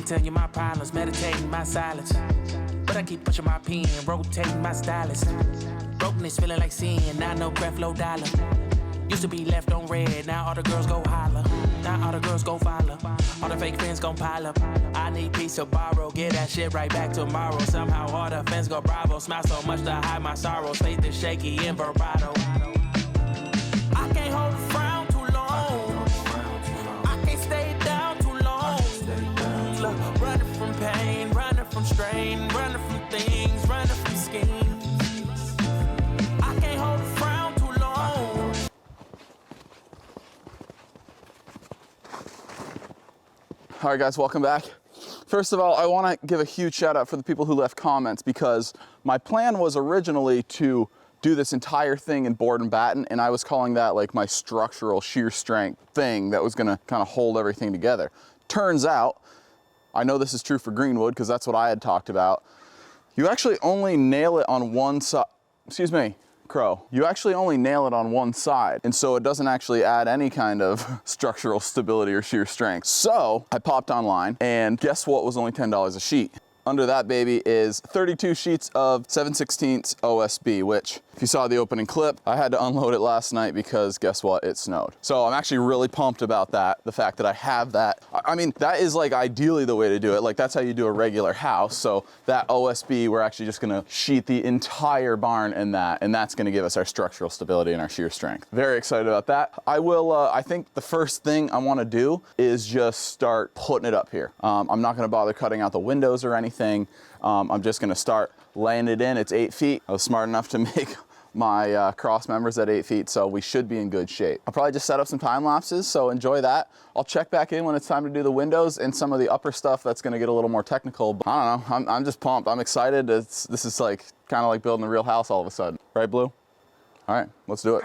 tell you my problems, meditating my silence. But I keep pushing my pen, rotating my stylus. Brokenness feeling like sin, now no breath, low dollar. Used to be left on red, now all the girls go holler. Now all the girls go follow. All the fake friends gon' pile up. I need peace to borrow, get that shit right back tomorrow. Somehow all the fans go bravo. Smile so much to hide my sorrows. Faith is shaky in vibrato. I can't hold a frown too long. I can't stay down too long. Look, running from pain, running from strain, running from things, running from schemes. I can't hold a frown too long. All right, guys, welcome back. First of all, I want to give a huge shout out for the people who left comments, because my plan was originally to do this entire thing in board and batten, and I was calling that like my structural shear strength thing that was going to kind of hold everything together. Turns out, I know this is true for Greenwood because that's what I had talked about, you actually only nail it on one side. Excuse me, Crow. You actually only nail it on one side, and so it doesn't actually add any kind of structural stability or shear strength. So I popped online, and guess what was only $10 a sheet? Under that baby is 32 sheets of 7/16 OSB, which, if you saw the opening clip, I had to unload it last night because guess what? It snowed. So I'm actually really pumped about that, the fact that I have that. I mean, that is like ideally the way to do it. Like, that's how you do a regular house. So that OSB, we're actually just gonna sheet the entire barn in that, and that's gonna give us our structural stability and our shear strength. Very excited about that. I will, I think the first thing I wanna do is just start putting it up here. I'm not gonna bother cutting out the windows or anything. I'm just gonna start laying it in. It's 8 feet. I was smart enough to make my cross members at 8 feet, so we should be in good shape. I'll probably just set up some time lapses, so enjoy that. I'll check back in when it's time to do the windows and some of the upper stuff that's gonna get a little more technical. But I don't know, I'm just pumped. I'm excited. This is like kind of like building a real house all of a sudden. Right, Blue? All right, let's do it.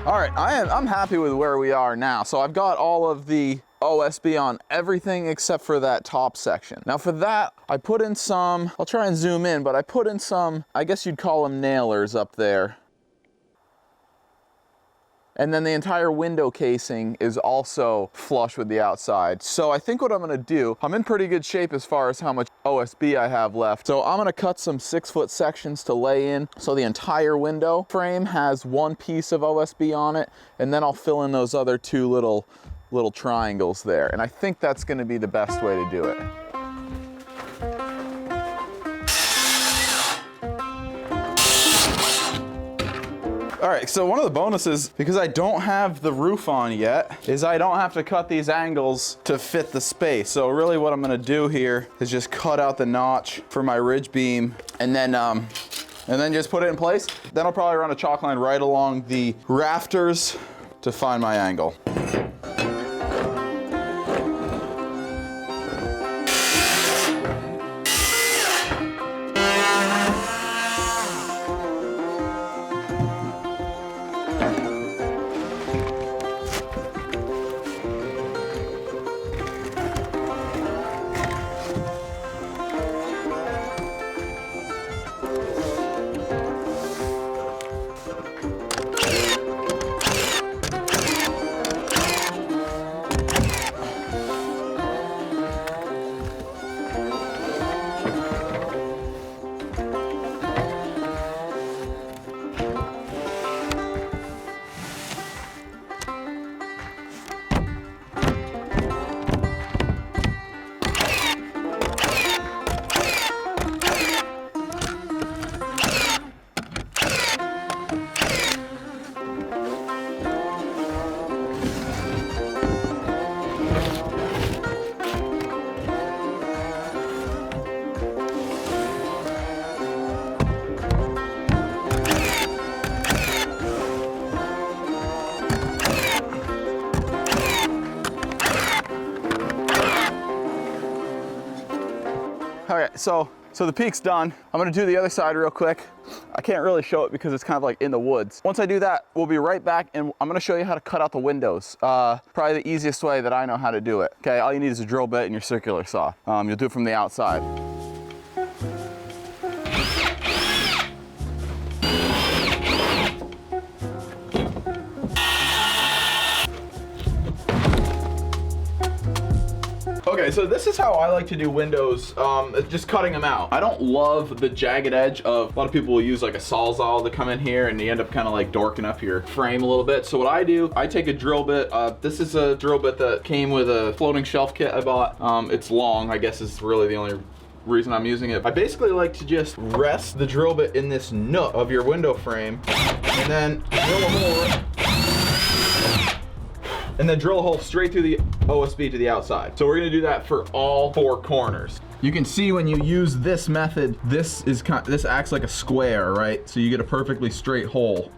All right, I'm happy with where we are now. So I've got all of the OSB on everything except for that top section. Now for that, I put in some, I'll try and zoom in, but I put in some, I guess you'd call them nailers up there. And then the entire window casing is also flush with the outside. So I think what I'm gonna do, I'm in pretty good shape as far as how much OSB I have left. So I'm gonna cut some 6-foot sections to lay in. So the entire window frame has one piece of OSB on it, and then I'll fill in those other two little triangles there. And I think that's gonna be the best way to do it. All right, so one of the bonuses, because I don't have the roof on yet, is I don't have to cut these angles to fit the space. So really what I'm gonna do here is just cut out the notch for my ridge beam and then just put it in place. Then I'll probably run a chalk line right along the rafters to find my angle. so the peak's done. I'm gonna do the other side real quick. I can't really show it because it's kind of like in the woods. Once I do that, we'll be right back and I'm gonna show you how to cut out the windows. Probably the easiest way that I know how to do it. Okay, all you need is a drill bit and your circular saw. You'll do it from the outside. Okay, so this is how I like to do windows, just cutting them out. I don't love the jagged edge of, a lot of people will use like a Sawzall to come in here and you end up kind of like dorking up your frame a little bit. So what I do, I take a drill bit. This is a drill bit that came with a floating shelf kit I bought. It's long, I guess is really the only reason I'm using it. I basically like to just rest the drill bit in this nook of your window frame and then drill a hole. And then drill a hole straight through the OSB to the outside. So we're gonna do that for all 4 corners. You can see when you use this method, this acts like a square, right? So you get a perfectly straight hole.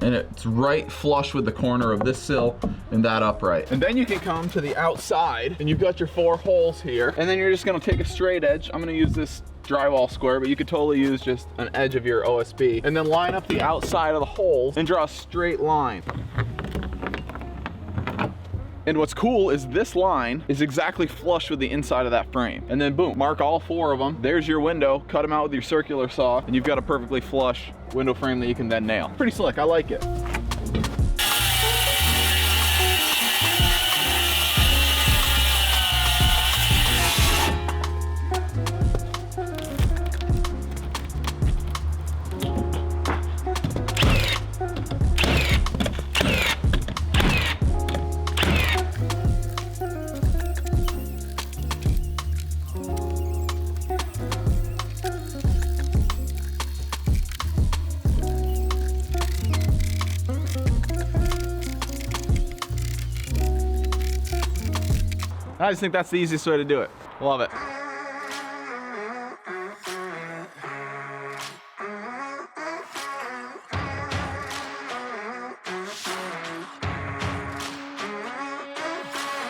And it's right flush with the corner of this sill and that upright. And then you can come to the outside and you've got your 4 holes here. And then you're just gonna take a straight edge. I'm gonna use this drywall square, but you could totally use just an edge of your OSB. And then line up the outside of the holes and draw a straight line. And what's cool is this line is exactly flush with the inside of that frame. And then boom, mark all 4 of them. There's your window, cut them out with your circular saw, and you've got a perfectly flush window frame that you can then nail. Pretty slick, I like it. I just think that's the easiest way to do it. Love it.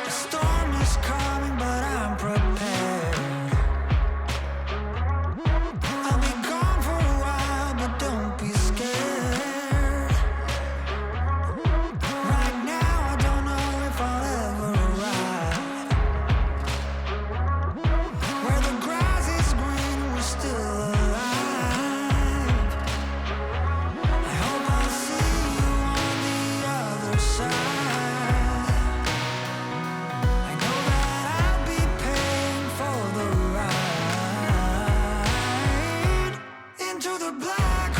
The storm is coming, but I'm prepared. I'll be gone for a while, but don't be scared. Right now, I don't know if I'll ever arrive where the grass is green, we're still alive. I hope I'll see you on the other side. I know that I'll be paying for the ride into the black